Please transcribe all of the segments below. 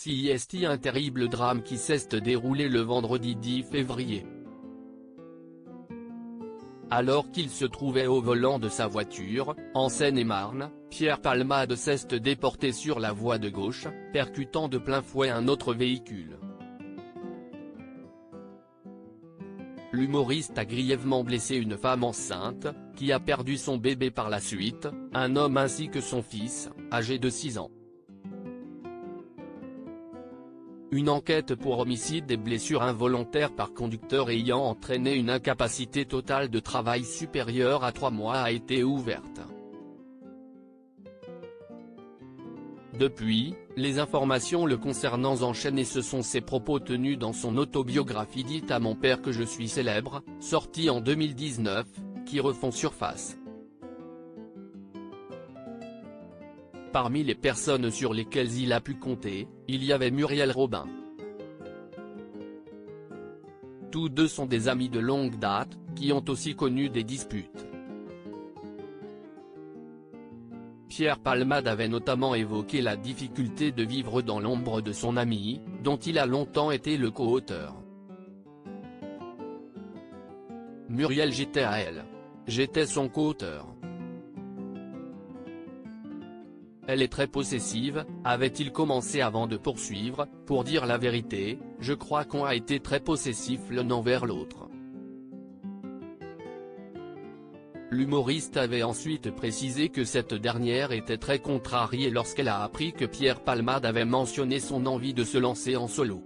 CIST. Un terrible drame qui s'est déroulé le vendredi 10 février. Alors qu'il se trouvait au volant de sa voiture, en Seine-et-Marne, Pierre Palmade s'est déporté sur la voie de gauche, percutant de plein fouet un autre véhicule. L'humoriste a grièvement blessé une femme enceinte, qui a perdu son bébé par la suite, un homme ainsi que son fils, âgé de 6 ans. Une enquête pour homicide et blessure involontaire par conducteur ayant entraîné une incapacité totale de travail supérieure à 3 mois a été ouverte. Depuis, les informations le concernant enchaînent et ce sont ses propos tenus dans son autobiographie dite À mon père que je suis célèbre, sortie en 2019, qui refont surface. Parmi les personnes sur lesquelles il a pu compter, il y avait Muriel Robin. Tous deux sont des amis de longue date, qui ont aussi connu des disputes. Pierre Palmade avait notamment évoqué la difficulté de vivre dans l'ombre de son ami, dont il a longtemps été le co-auteur. Muriel: j'étais à elle. J'étais son co-auteur. Elle est très possessive, avait-il commencé avant de poursuivre, pour dire la vérité, je crois qu'on a été très possessif l'un envers l'autre. L'humoriste avait ensuite précisé que cette dernière était très contrariée lorsqu'elle a appris que Pierre Palmade avait mentionné son envie de se lancer en solo.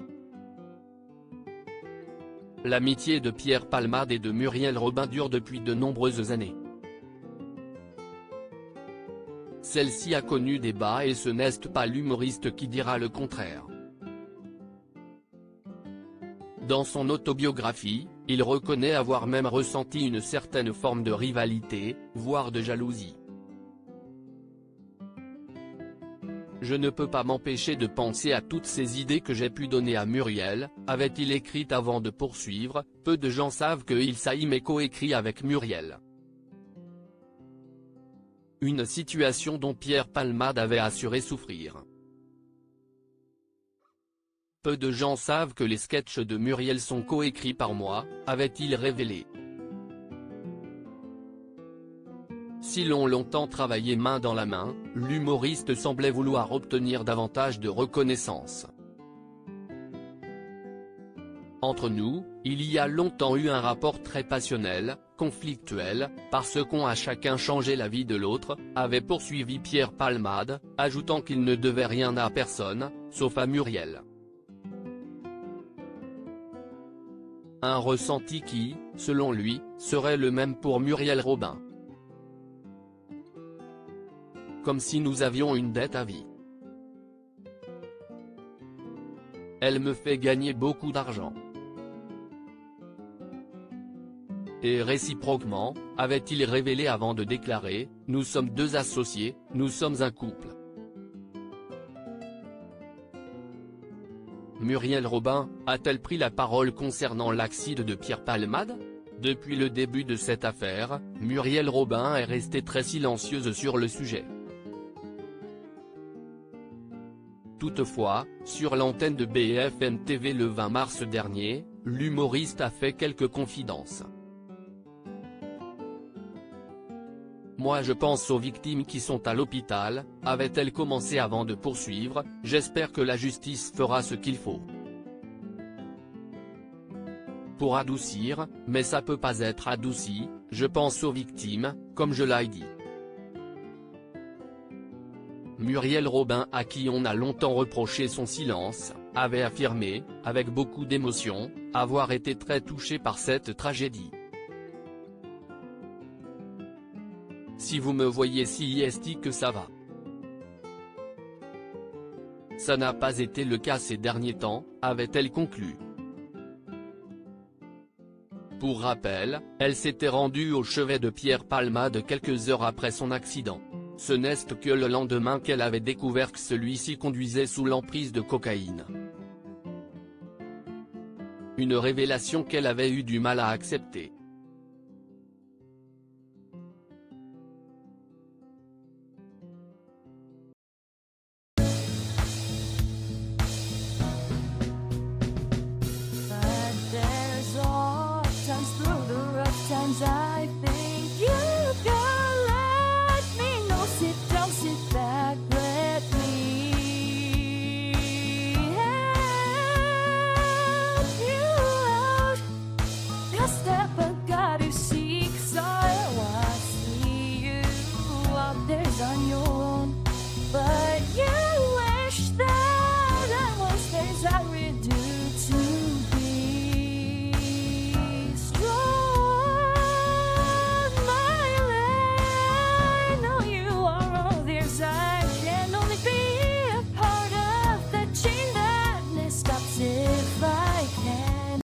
L'amitié de Pierre Palmade et de Muriel Robin dure depuis de nombreuses années. Celle-ci a connu des bas et ce n'est pas l'humoriste qui dira le contraire. Dans son autobiographie, il reconnaît avoir même ressenti une certaine forme de rivalité, voire de jalousie. Je ne peux pas m'empêcher de penser à toutes ces idées que j'ai pu donner à Muriel, avait-il écrit avant de poursuivre, peu de gens savent que Il Saïm est coécrit avec Muriel. Une situation dont Pierre Palmade avait assuré souffrir. Peu de gens savent que les sketchs de Muriel sont coécrits par moi, avait-il révélé. Si l'on longtemps travaillé main dans la main, l'humoriste semblait vouloir obtenir davantage de reconnaissance. Entre nous, il y a longtemps eu un rapport très passionnel, conflictuel, parce qu'on a chacun changé la vie de l'autre, avait poursuivi Pierre Palmade, ajoutant qu'il ne devait rien à personne, sauf à Muriel. Un ressenti qui, selon lui, serait le même pour Muriel Robin. Comme si nous avions une dette à vie. Elle me fait gagner beaucoup d'argent. Et réciproquement, avait-il révélé avant de déclarer, nous sommes deux associés, nous sommes un couple. Muriel Robin, a-t-elle pris la parole concernant l'accident de Pierre Palmade? Depuis le début de cette affaire, Muriel Robin est restée très silencieuse sur le sujet. Toutefois, sur l'antenne de BFM TV le 20 mars dernier, l'humoriste a fait quelques confidences. Moi je pense aux victimes qui sont à l'hôpital, avait-elle commencé avant de poursuivre, j'espère que la justice fera ce qu'il faut. Pour adoucir, mais ça peut pas être adouci, je pense aux victimes, comme je l'ai dit. Muriel Robin, à qui on a longtemps reproché son silence, avait affirmé, avec beaucoup d'émotion, avoir été très touchée par cette tragédie. Si vous me voyez CIST que ça va. Ça n'a pas été le cas ces derniers temps, avait-elle conclu. Pour rappel, elle s'était rendue au chevet de Pierre Palmade quelques heures après son accident. Ce n'est que le lendemain qu'elle avait découvert que celui-ci conduisait sous l'emprise de cocaïne. Une révélation qu'elle avait eu du mal à accepter.